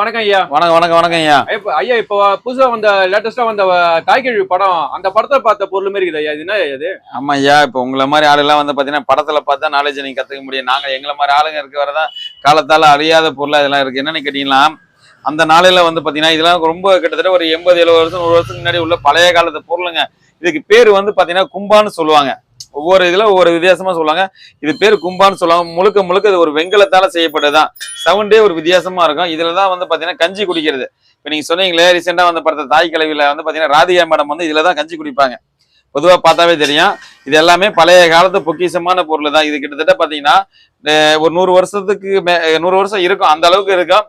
வணக்கம் ஐயா. வணக்கம் ஐயா. ஐயா இப்போ புதுசா வந்த லேட்டஸ்டா வந்த தாய்க்கிழவி படம், அந்த படத்தை பார்த்த பொருள் மாதிரி இருக்குது ஐயா. இது என்ன இது? ஆமா ஐயா, இப்போ உங்களை மாதிரி ஆளுலாம் வந்து பாத்தீங்கன்னா படத்துல பார்த்தா நாலேஜ் நீங்க கத்துக்க முடியும். நாங்க எங்களை மாதிரி ஆளுங்க இருக்க வரதான் காலத்தால அழியாத பொருளா இதெல்லாம் இருக்கு. என்னன்னு கேட்டீங்கன்னா, அந்த நாளையில வந்து பாத்தீங்கன்னா இதெல்லாம் ரொம்ப கிட்டத்தட்ட ஒரு 80-70 வருஷம் 100 வருஷத்துக்கு முன்னாடி உள்ள பழைய காலத்து பொருளுங்க. இதுக்கு பேர் வந்து பாத்தீங்கன்னா கும்பான்னு சொல்லுவாங்க. ஒவ்வொரு இதுல ஒவ்வொரு வித்தியாசமா சொல்லுவாங்க. இது பேர் கும்பான்னு சொல்லுவாங்க. முழுக்க முழுக்க இது ஒரு வெங்கலத்தால செய்யப்பட்டதுதான். சவுண்டே ஒரு வித்தியாசமா இருக்கும். இதுலதான் வந்து பாத்தீங்கன்னா கஞ்சி குடிக்கிறது. இப்ப நீங்க சொன்னீங்களே ரீசெண்டா வந்து படத்தை தாய் கிழவில வந்து பாத்தீங்கன்னா ராதிகா மேடம் வந்து இதுலதான் கஞ்சி குடிப்பாங்க. பொதுவா பார்த்தாவே தெரியும். இது எல்லாமே பழைய காலத்து பொக்கிஷமான பொருள் தான். இது கிட்டத்தட்ட பாத்தீங்கன்னா ஒரு 100 வருஷத்துக்கு 100 வருஷம் இருக்கும், அந்த அளவுக்கு இருக்கும்.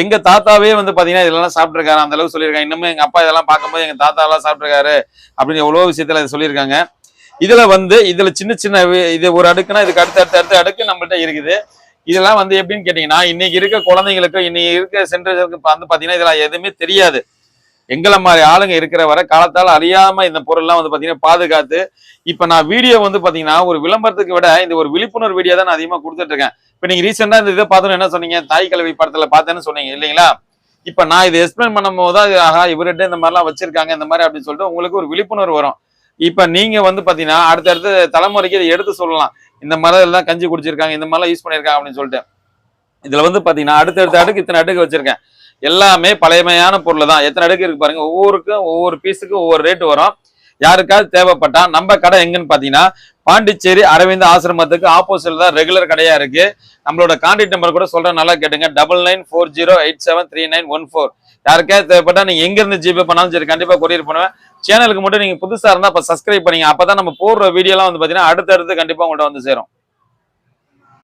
எங்க தாத்தாவே வந்து பாத்தீங்கன்னா இதெல்லாம் சாப்பிட்டுருக்காரு, அந்த அளவுக்கு சொல்லியிருக்காங்க. இன்னமும் எங்க அப்பா இதெல்லாம் பார்க்கும்போது எங்க தாத்தா எல்லாம் சாப்பிட்டுருக்காரு அப்படின்னு எவ்வளவு விஷயத்துல சொல்லியிருக்காங்க. இதுல சின்ன சின்ன இது ஒரு அடுக்குன்னா இதுக்கு அடுத்த அடுக்கு நம்மள்ட்ட இருக்குது. இதெல்லாம் வந்து எப்படின்னு கேட்டீங்கன்னா, இன்னைக்கு இருக்க குழந்தைங்களுக்கு இன்னைக்கு இருக்க சென்டருக்கு வந்து பாத்தீங்கன்னா இதெல்லாம் எதுவுமே தெரியாது. எங்களை மாதிரி ஆளுங்க இருக்கிற வர காலத்தால் அறியாம இந்த பொருள்லாம் வந்து பாத்தீங்கன்னா பாதுகாத்து, இப்ப நான் வீடியோ வந்து பாத்தீங்கன்னா ஒரு விளம்பரத்துக்கு விட இந்த ஒரு விழிப்புணர்வு வீடியோ தான் நான் அதிகமா கொடுத்துட்டு இருக்கேன். இப்ப நீங்க ரீசெண்டா இந்த இதை பார்த்தோன்னு என்ன சொன்னீங்க, தாய் கிழவி படத்துல பார்த்தேன்னு சொன்னீங்க இல்லைங்களா? இப்ப நான் இதை எக்ஸ்பிளைன் பண்ணும் போதுதான் ஆஹா இவர்கிட்ட இந்த மாதிரிலாம் வச்சிருக்காங்க இந்த மாதிரி அப்படின்னு சொல்லிட்டு உங்களுக்கு ஒரு விழிப்புணர்வு வரும். இப்ப நீங்க வந்து பாத்தீங்கன்னா அடுத்தடுத்த தலைமுறைக்கு இதை எடுத்து சொல்லலாம். இந்த மாதிரி எல்லாம் கஞ்சி குடிச்சிருக்காங்க, இந்த மாதிரிலாம் யூஸ் பண்ணிருக்காங்க அப்படின்னு சொல்லிட்டு. இதுல வந்து பாத்தீங்கன்னா அடுத்தடுத்த அடுக்கு இத்தனை அடுக்கு வச்சிருக்கேன். எல்லாமே பழைமையான பொருள் தான். எத்தனை அடுக்கு இருக்கு பாருங்க. ஒவ்வொருக்கும் ஒவ்வொரு பீஸுக்கும் ஒவ்வொரு ரேட்டு வரும். யாருக்காவது தேவைப்பட்டா நம்ம கடை எங்கன்னு பாத்தீங்கன்னா பாண்டிச்சேரி அரவிந்த் ஆசிரமத்துக்கு ஆப்போசிட்ல தான் ரெகுலர் கடையா இருக்கு. நம்மளோட கான்டாக்ட் நம்பர் கூட சொல்றேன், நல்லா கேட்டுங்க. 9940873914. யாருக்காவது தேவைப்பட்டா நீங்க எங்க இருந்து ஜிபே பண்ணாலும் சரி கண்டிப்பா கொரியர் பண்ணுவேன். சேனலுக்கு மட்டும் நீங்க புதுசா இருந்தா அப்ப சப்ஸ்கிரைப் பண்ணீங்க. அப்பதான் நம்ம போடுற வீடியோ எல்லாம் வந்து பாத்தீங்கன்னா அடுத்தடுத்து கண்டிப்பா உங்கள்ட்ட வந்து சேரும்.